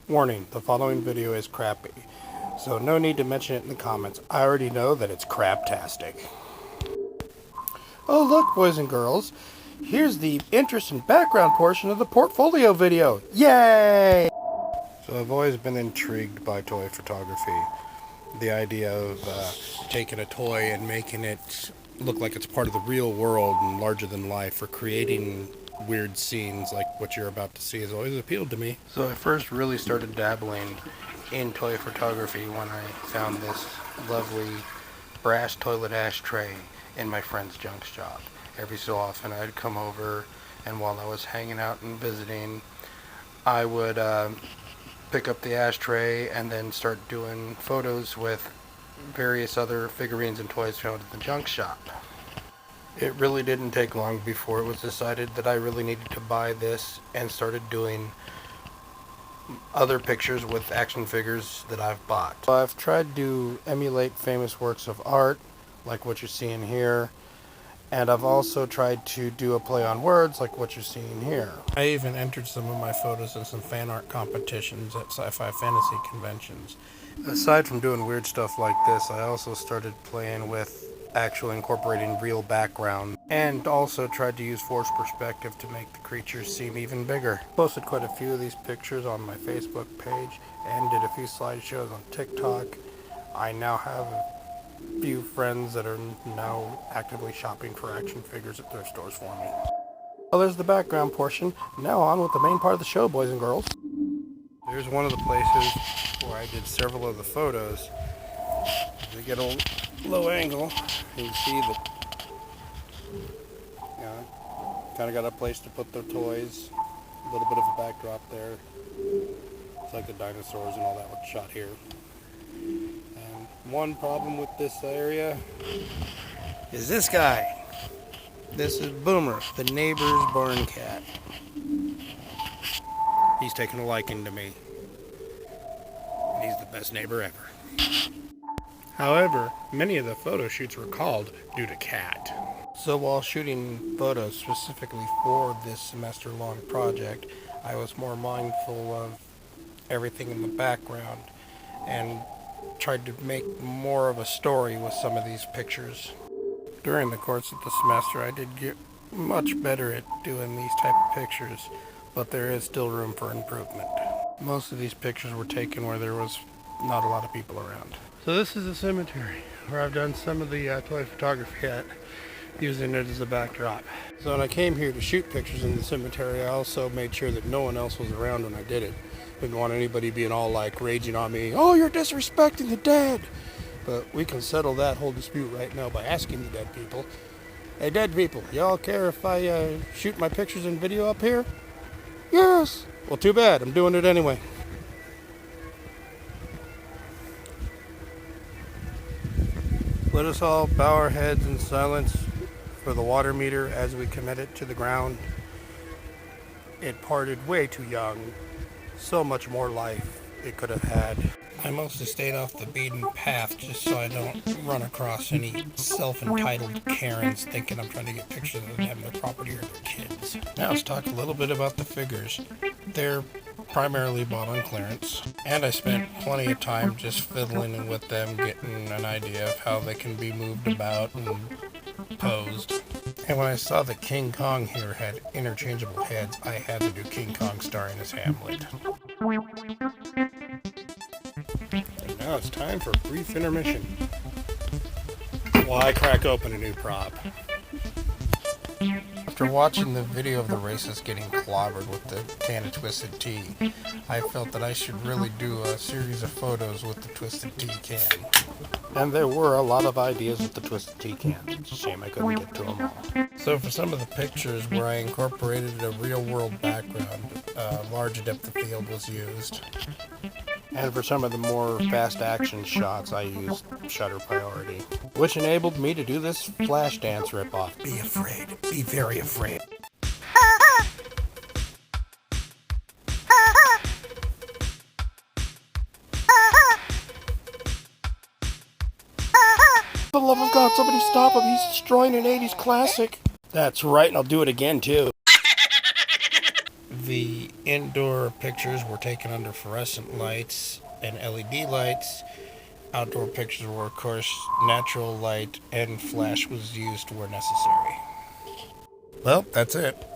Warning, the following video is crappy, so no need to mention it in the comments. I already know that it's crap-tastic. Oh look, boys and girls, here's the interest and background portion of the portfolio video. Yay! So I've always been intrigued by toy photography. The idea of taking a toy and making it look like it's part of the real world and larger than life, or creating weird scenes like what you're about to see has always appealed to me. So I first really started dabbling in toy photography when I found this lovely brass toilet ashtray in my friend's junk shop. Every so often I'd come over, and while I was hanging out and visiting, I would pick up the ashtray and then start doing photos with various other figurines and toys found in the junk shop. It really didn't take long before it was decided that I really needed to buy this, and started doing other pictures with action figures that I've bought. I've tried to emulate famous works of art, like what you're seeing here, and I've also tried to do a play on words like what you're seeing here. I even entered some of my photos in some fan art competitions at sci-fi fantasy conventions. Aside from doing weird stuff like this, I also started playing with actually incorporating real background, and also tried to use forced perspective to make the creatures seem even bigger. Posted quite a few of these pictures on my Facebook page and did a few slideshows on TikTok. I now have a few friends that are now actively shopping for action figures at thrift stores for me. Well, there's the background portion. Now on with the main part of the show, boys and girls. There's one of the places where I did several of the photos. As we get a low angle, you can see that, kind of got a place to put the toys. A little bit of a backdrop there. It's like the dinosaurs and all that was shot here. And one problem with this area is this guy. This is Boomer, the neighbor's barn cat. He's taken a liking to me. And he's the best neighbor ever. However, many of the photo shoots were called due to cat. So while shooting photos specifically for this semester-long project, I was more mindful of everything in the background and tried to make more of a story with some of these pictures. During the course of the semester, I did get much better at doing these type of pictures, but there is still room for improvement. Most of these pictures were taken where there was not a lot of people around. So this is a cemetery where I've done some of the toy photography at, using it as a backdrop. So when I came here to shoot pictures in the cemetery, I also made sure that no one else was around when I did it. Didn't want anybody being all like raging on me, "Oh, you're disrespecting the dead!" But we can settle that whole dispute right now by asking the dead people, "Hey dead people, y'all care if I shoot my pictures and video up here?" "Yes." "Well, too bad, I'm doing it anyway." Let us all bow our heads in silence for the water meter as we commit it to the ground. It parted way too young. So much more life it could have had. I mostly stayed off the beaten path just so I don't run across any self-entitled Karens thinking I'm trying to get pictures of them having their property or their kids. Now let's talk a little bit about the figures. They're primarily bought on clearance, and I spent plenty of time just fiddling with them, getting an idea of how they can be moved about and posed. And when I saw that King Kong here had interchangeable heads, I had to do King Kong starring as Hamlet. And now it's time for a brief intermission while I crack open a new prop. After watching the video of the racists getting clobbered with the can of Twisted Tea, I felt that I should really do a series of photos with the Twisted Tea can. And there were a lot of ideas with the Twisted Tea can. It's a shame I couldn't get to them all. So for some of the pictures where I incorporated a real-world background, large depth of field was used. And for some of the more fast action shots, I used shutter priority, which enabled me to do this flash dance ripoff. Be afraid. Be very afraid. For the love of God, somebody stop him. He's destroying an 80s classic. That's right, and I'll do it again, too. The Indoor pictures were taken under fluorescent lights and LED lights. Outdoor pictures were, of course, natural light, and flash was used where necessary. Well, that's it.